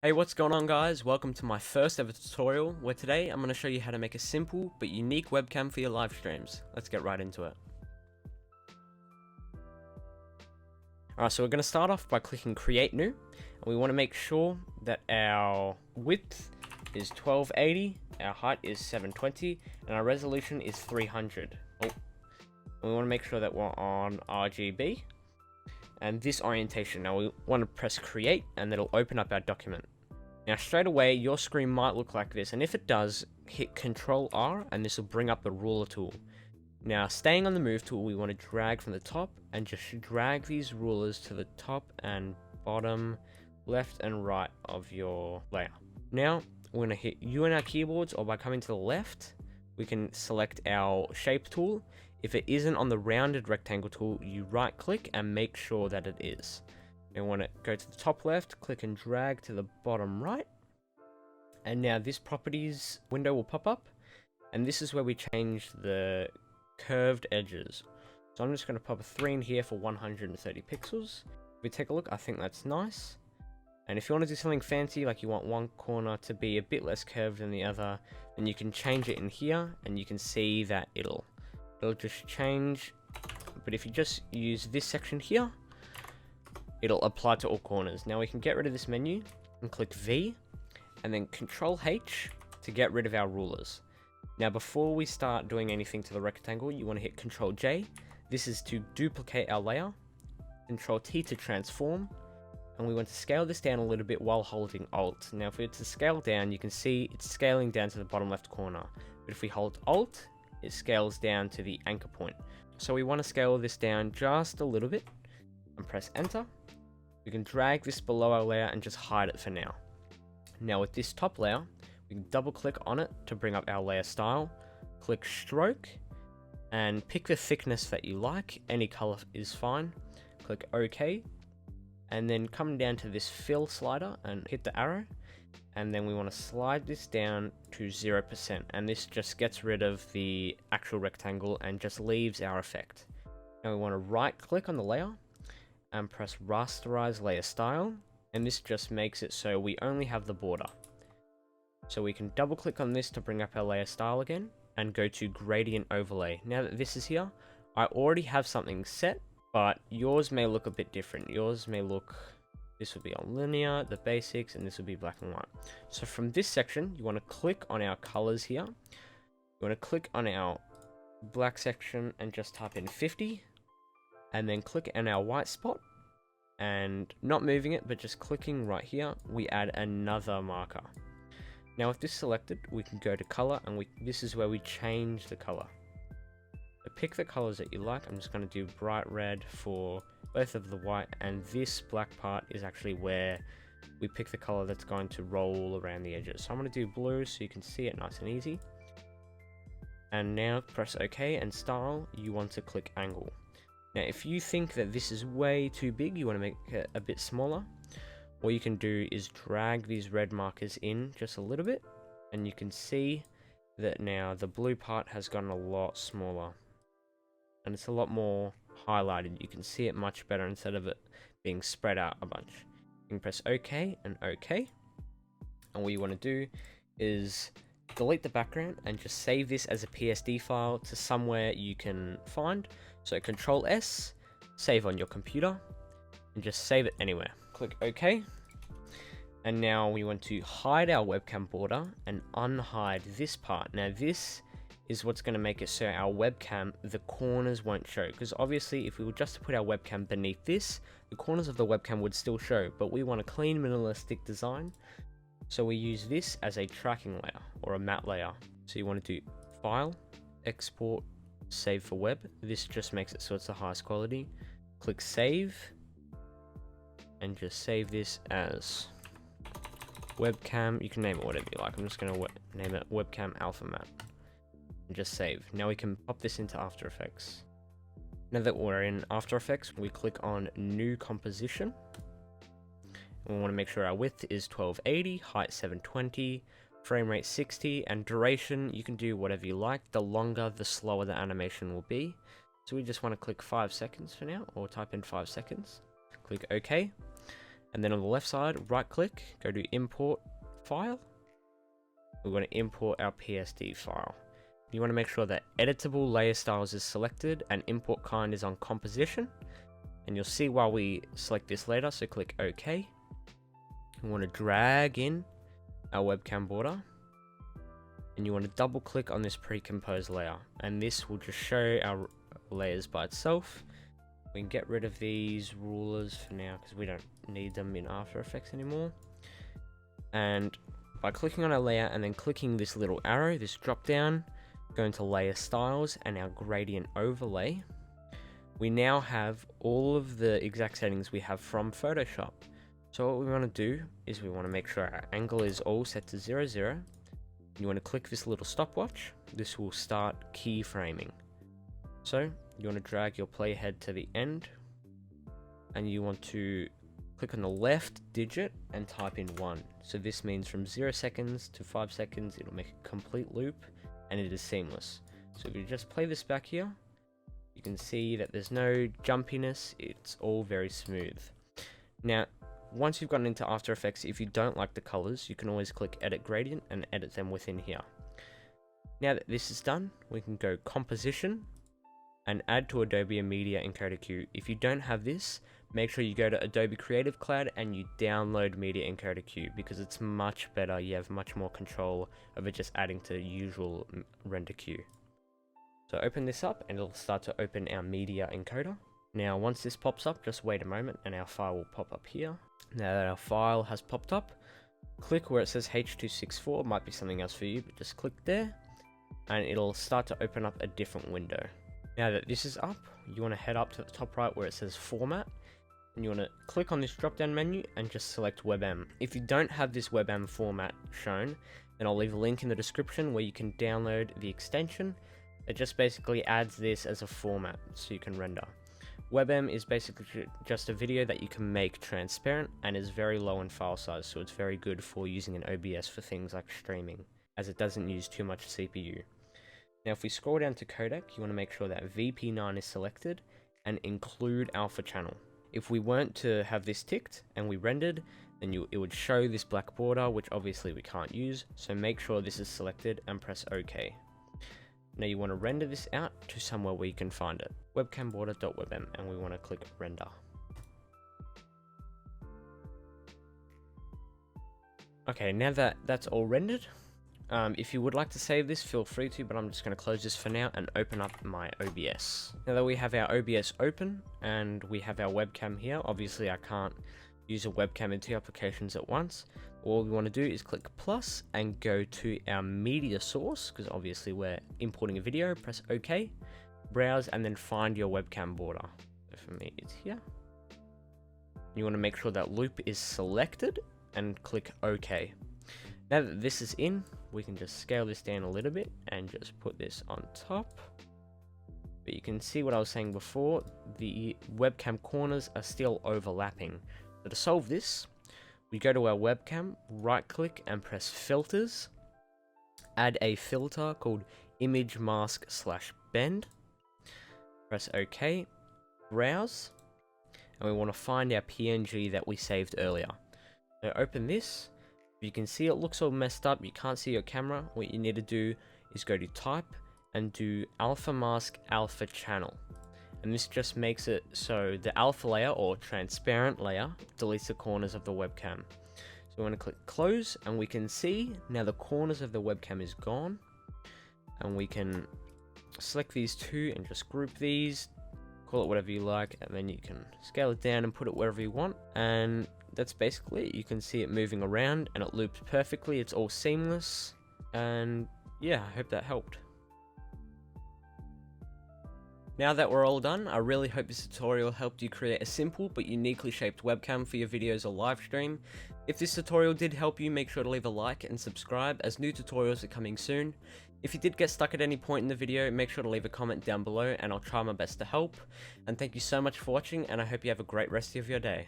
Hey, what's going on guys? Welcome to my first ever tutorial where today I'm going to show you how to make a simple but unique webcam for your live streams. Let's get right into it. Alright, so we're going to start off by clicking create new, and we want to make sure that our width is 1280, our height is 720, and our resolution is 300. We want to make sure that we're on RGB and this orientation. Now we want to press create and that'll open up our document. Now straight away your screen might look like this, and if it does, hit Ctrl R and this will bring up the ruler tool. Now staying on the move tool, we want to drag from the top and just drag these rulers to the top and bottom, left and right of your layer. Now we're going to hit U on our keyboards, or by coming to the left we can select our shape tool. If it isn't on the rounded rectangle tool, you right click and make sure that it is. Now we want to go to the top left, click and drag to the bottom right, and now this properties window will pop up, and this is where we change the curved edges. So I'm just going to pop a 3 in here for 130 pixels. If we take a look, I think that's nice. And if you want to do something fancy, like you want one corner to be a bit less curved than the other, then you can change it in here and you can see that it'll just change. But if you just use this section here, it'll apply to all corners. Now we can get rid of this menu and click V and then Control H to get rid of our rulers. Now before we start doing anything to the rectangle, you want to hit Control J. This is to duplicate our layer. Control T to transform. And we want to scale this down a little bit while holding Alt. Now if we were to scale down, you can see it's scaling down to the bottom left corner. But if we hold Alt, it scales down to the anchor point. So we want to scale this down just a little bit and press enter. We can drag this below our layer and just hide it for now. Now with this top layer, we can double click on it to bring up our layer style, click stroke and pick the thickness that you like. Any color is fine. Click OK. And then come down to this fill slider and hit the arrow, and then we want to slide this down to 0%, and this just gets rid of the actual rectangle and just leaves our effect. Now we want to right click on the layer and press rasterize layer style, and this just makes it so we only have the border. So we can double click on this to bring up our layer style again and go to gradient overlay. Now that this is here, I already have something set, but yours may look a bit different. Yours may look, this would be on linear, the basics, and this would be black and white. So from this section, you want to click on our colors here. You want to click on our black section and just type in 50, and then click on our white spot, and not moving it, but just clicking right here, we add another marker. Now with this selected, we can go to color, and this is where we change the color. So pick the colors that you like. I'm just going to do bright red for both of the white, and this black part is actually where we pick the color that's going to roll around the edges. So I'm going to do blue so you can see it nice and easy. And now press OK, and style, you want to click angle. Now if you think that this is way too big, you want to make it a bit smaller, what you can do is drag these red markers in just a little bit, and you can see that now the blue part has gotten a lot smaller. And it's a lot more highlighted. You can see it much better instead of it being spread out a bunch. You can press OK and OK. And what you want to do is delete the background and just save this as a PSD file to somewhere you can find. So Control S, save on your computer, and just save it anywhere. Click OK. And now we want to hide our webcam border and unhide this part. Now this is what's going to make it so our webcam, the corners won't show, because obviously if we were just to put our webcam beneath this, the corners of the webcam would still show, but we want a clean minimalistic design, so we use this as a tracking layer or a matte layer. So you want to do file, export, save for web. This just makes it so it's the highest quality. Click save and just save this as webcam. You can name it whatever you like. I'm just going to name it webcam alpha matte. And just save. Now we can pop this into After Effects. Now that we're in After Effects, we click on New Composition. And we want to make sure our width is 1280, height 720, frame rate 60, and duration, you can do whatever you like. The longer, the slower the animation will be. So we just want to click 5 seconds for now, or type in 5 seconds. Click OK. And then on the left side, right click, go to import file. We're going to import our PSD file. You want to make sure that editable layer styles is selected and import kind is on composition. And you'll see why we select this later, so click OK. You want to drag in our webcam border. And you want to double click on this pre-composed layer. And this will just show our layers by itself. We can get rid of these rulers for now because we don't need them in After Effects anymore. And by clicking on our layer and then clicking this little arrow, this drop down, go into layer styles and our gradient overlay, we now have all of the exact settings we have from Photoshop. So what we want to do is we want to make sure our angle is all set to 0, 0. You want to click this little stopwatch. This will start keyframing. So you want to drag your playhead to the end and you want to click on the left digit and type in 1. So this means from 0 seconds to 5 seconds, it'll make a complete loop and it is seamless. So if you just play this back here, you can see that there's no jumpiness, it's all very smooth. Now, once you've gotten into After Effects, if you don't like the colors, you can always click Edit Gradient and edit them within here. Now that this is done, we can go Composition and add to Adobe Media Encoder Queue. If you don't have this, make sure you go to Adobe Creative Cloud and you download Media Encoder Queue because it's much better. You have much more control over just adding to the usual render queue. So open this up and it'll start to open our media encoder. Now once this pops up, just wait a moment and our file will pop up here. Now that our file has popped up, click where it says H.264, it might be something else for you, but just click there and it'll start to open up a different window. Now that this is up, you want to head up to the top right where it says Format, and you want to click on this drop down menu and just select WebM. If you don't have this WebM format shown, then I'll leave a link in the description where you can download the extension. It just basically adds this as a format so you can render. WebM is basically just a video that you can make transparent and is very low in file size, so it's very good for using an OBS for things like streaming, as it doesn't use too much CPU. Now if we scroll down to codec, you want to make sure that VP9 is selected and include alpha channel. If we weren't to have this ticked and we rendered, then it would show this black border, which obviously we can't use, so make sure this is selected and press OK. Now you want to render this out to somewhere where you can find it. Webcamborder.webm, and we want to click render. Okay, now that that's all rendered, if you would like to save this, feel free to, but I'm just going to close this for now and open up my OBS. Now that we have our OBS open and we have our webcam here, obviously I can't use a webcam in 2 applications at once. All we want to do is click plus and go to our media source, because obviously we're importing a video, press OK, browse, and then find your webcam border. So for me, it's here. You want to make sure that loop is selected and click OK. Now that this is in, we can just scale this down a little bit and just put this on top. But you can see what I was saying before, the webcam corners are still overlapping. So to solve this, we go to our webcam, right click and press filters, add a filter called image mask / bend, press OK, browse, and we want to find our PNG that we saved earlier. So open this. You can see it looks all messed up, you can't see your camera. What you need to do is go to type and do alpha mask alpha channel. And this just makes it so the alpha layer or transparent layer deletes the corners of the webcam. So we want to click close and we can see now the corners of the webcam is gone. And we can select these two and just group these, call it whatever you like, and then you can scale it down and put it wherever you want. And that's basically it. You can see it moving around and it loops perfectly. It's all seamless. And yeah, I hope that helped. Now that we're all done, I really hope this tutorial helped you create a simple but uniquely shaped webcam for your videos or live stream. If this tutorial did help you, make sure to leave a like and subscribe as new tutorials are coming soon. If you did get stuck at any point in the video, make sure to leave a comment down below and I'll try my best to help. And thank you so much for watching, and I hope you have a great rest of your day.